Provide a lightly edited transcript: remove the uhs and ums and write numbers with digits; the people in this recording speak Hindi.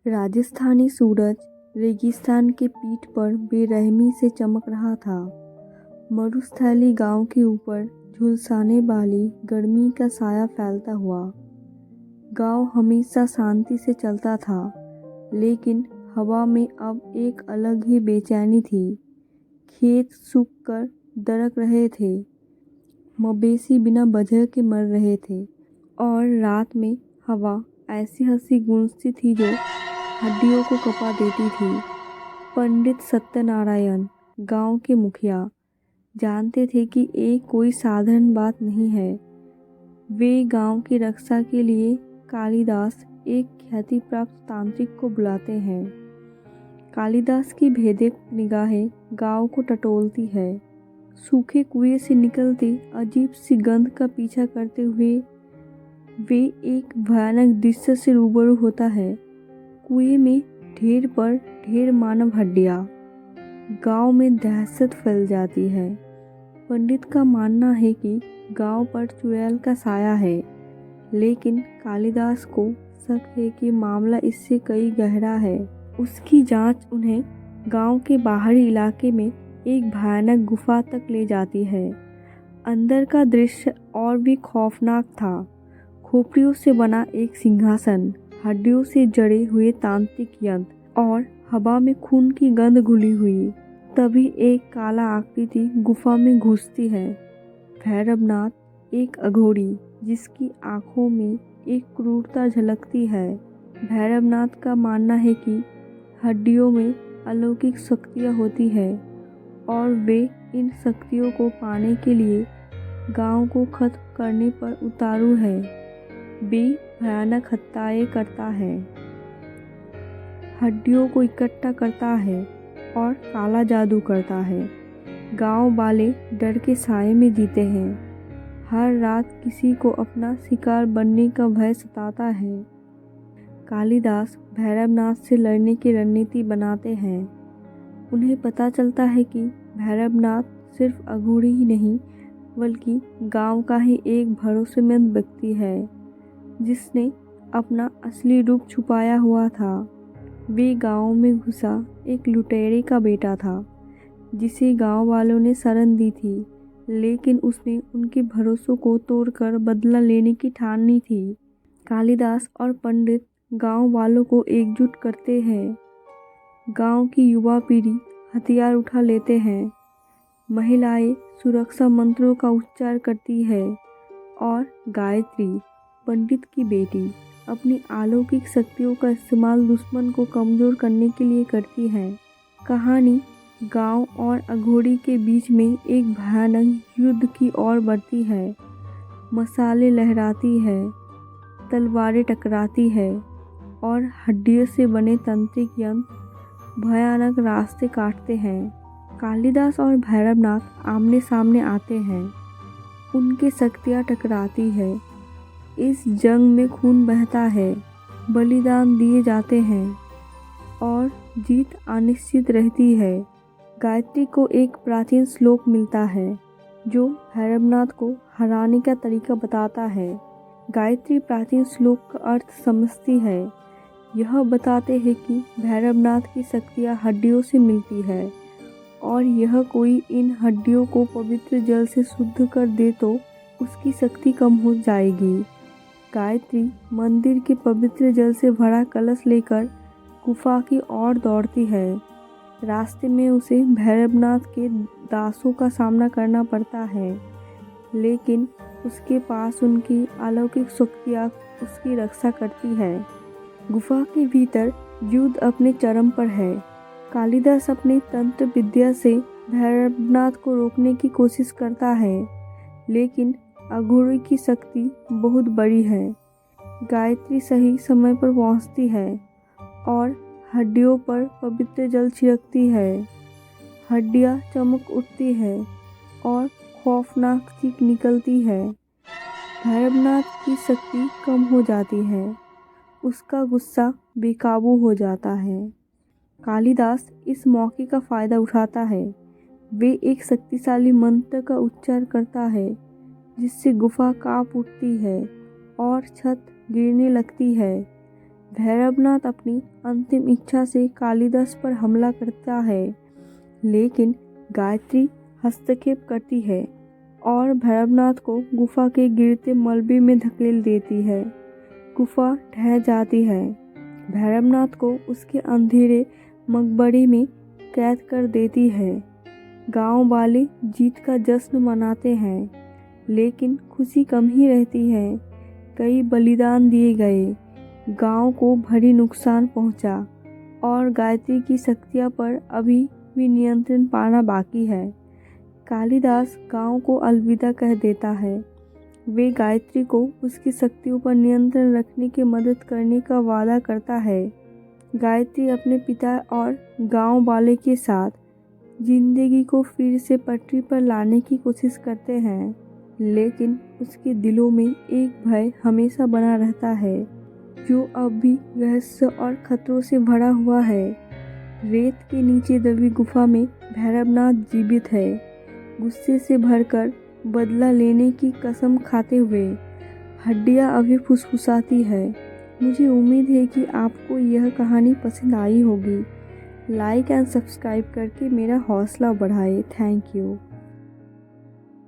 राजस्थानी सूरज रेगिस्तान के पीठ पर बेरहमी से चमक रहा था। मरुस्थलीय गांव के ऊपर झुलसाने वाली गर्मी का साया फैलता हुआ। गांव हमेशा शांति से चलता था, लेकिन हवा में अब एक अलग ही बेचैनी थी। खेत सूखकर दरक रहे थे, मवेशी बिना वजह के मर रहे थे और रात में हवा ऐसी हंसी गूंजती थी जो हड्डियों को कपा देती थी। पंडित सत्यनारायण, गांव के मुखिया, जानते थे कि ये कोई साधारण बात नहीं है। वे गांव की रक्षा के लिए कालिदास, एक ख्याति प्राप्त तांत्रिक को बुलाते हैं। कालिदास की भेदिक निगाहें गांव को टटोलती है। सूखे कुएं से निकलती अजीब सी गंध का पीछा करते हुए वे एक भयानक दृश्य से रूबरू होता है। कुएं में ढेर पर ढेर मानव हड्डियां। गांव में दहशत फैल जाती है। पंडित का मानना है कि गांव पर चुड़ैल का साया है, लेकिन कालिदास को शक है कि मामला इससे कई गहरा है। उसकी जांच उन्हें गांव के बाहरी इलाके में एक भयानक गुफा तक ले जाती है। अंदर का दृश्य और भी खौफनाक था। खोपड़ियों से बना एक सिंहासन, हड्डियों से जड़े हुए तांत्रिक यंत्र और हवा में खून की गंध घुली हुई। तभी एक काला आकृति गुफा में घुसती है। भैरवनाथ, एक अघोरी जिसकी आंखों में एक क्रूरता झलकती है। भैरवनाथ का मानना है कि हड्डियों में अलौकिक शक्तियाँ होती है और वे इन शक्तियों को पाने के लिए गांव को खत्म करने पर उतारू है। वे भयानक हत्याएं करता है, हड्डियों को इकट्ठा करता है और काला जादू करता है। गांव वाले डर के साए में जीते हैं। हर रात किसी को अपना शिकार बनने का भय सताता है। कालिदास भैरवनाथ से लड़ने की रणनीति बनाते हैं। उन्हें पता चलता है कि भैरवनाथ सिर्फ अघोरी ही नहीं, बल्कि गांव का ही एक भरोसेमंद व्यक्ति है, जिसने अपना असली रूप छुपाया हुआ था। वे गांव में घुसा एक लुटेरे का बेटा था, जिसे गांव वालों ने शरण दी थी, लेकिन उसने उनके भरोसों को तोड़कर बदला लेने की ठानी थी। कालिदास और पंडित गांव वालों को एकजुट करते हैं। गांव की युवा पीढ़ी हथियार उठा लेते हैं। महिलाएं सुरक्षा मंत्रों का उच्चार करती है और गायत्री, पंडित की बेटी, अपनी अलौकिक शक्तियों का इस्तेमाल दुश्मन को कमज़ोर करने के लिए करती है। कहानी गांव और अघोरी के बीच में एक भयानक युद्ध की ओर बढ़ती है। मशालें लहराती है, तलवारें टकराती है और हड्डियों से बने तांत्रिक यंत्र भयानक रास्ते काटते हैं। कालिदास और भैरवनाथ आमने सामने आते हैं। उनकी शक्तियाँ टकराती है। इस जंग में खून बहता है, बलिदान दिए जाते हैं और जीत अनिश्चित रहती है। गायत्री को एक प्राचीन श्लोक मिलता है जो भैरवनाथ को हराने का तरीका बताता है। गायत्री प्राचीन श्लोक का अर्थ समझती है। यह बताते हैं कि भैरवनाथ की शक्तियाँ हड्डियों से मिलती है और यह कोई इन हड्डियों को पवित्र जल से शुद्ध कर दे तो उसकी शक्ति कम हो जाएगी। गायत्री मंदिर के पवित्र जल से भरा कलश लेकर गुफा की ओर दौड़ती है। रास्ते में उसे भैरवनाथ के दासों का सामना करना पड़ता है, लेकिन उसके पास उनकी अलौकिक शक्तियाँ उसकी रक्षा करती है। गुफा के भीतर युद्ध अपने चरम पर है। कालिदास अपनी तंत्र विद्या से भैरवनाथ को रोकने की कोशिश करता है, लेकिन अघोरी की शक्ति बहुत बड़ी है। गायत्री सही समय पर पहुंचती है और हड्डियों पर पवित्र जल छिड़कती है। हड्डियां चमक उठती है और खौफनाक चीख निकलती है। भैरवनाथ की शक्ति कम हो जाती है। उसका गुस्सा बेकाबू हो जाता है। कालिदास इस मौके का फायदा उठाता है। वे एक शक्तिशाली मंत्र का उच्चार करता है, जिससे गुफा कांप उठती है और छत गिरने लगती है। भैरवनाथ अपनी अंतिम इच्छा से कालिदास पर हमला करता है, लेकिन गायत्री हस्तक्षेप करती है और भैरवनाथ को गुफा के गिरते मलबे में धकेल देती है। गुफा ढह जाती है। भैरवनाथ को उसके अंधेरे मकबरे में कैद कर देती है। गांव वाले जीत का जश्न मनाते हैं, लेकिन खुशी कम ही रहती है। कई बलिदान दिए गए, गांव को भारी नुकसान पहुंचा और गायत्री की शक्तियां पर अभी भी नियंत्रण पाना बाकी है। कालिदास गांव को अलविदा कह देता है। वे गायत्री को उसकी शक्तियों पर नियंत्रण रखने की मदद करने का वादा करता है। गायत्री अपने पिता और गांव वाले के साथ जिंदगी को फिर से पटरी पर लाने की कोशिश करते हैं, लेकिन उसके दिलों में एक भय हमेशा बना रहता है, जो अब भी रहस्य और खतरों से भरा हुआ है। रेत के नीचे दबी गुफा में भैरवनाथ जीवित है, गुस्से से भरकर बदला लेने की कसम खाते हुए। हड्डियां अभी फुसफुसाती है। मुझे उम्मीद है कि आपको यह कहानी पसंद आई होगी। लाइक एंड सब्सक्राइब करके मेरा हौसला बढ़ाएं। Thank you.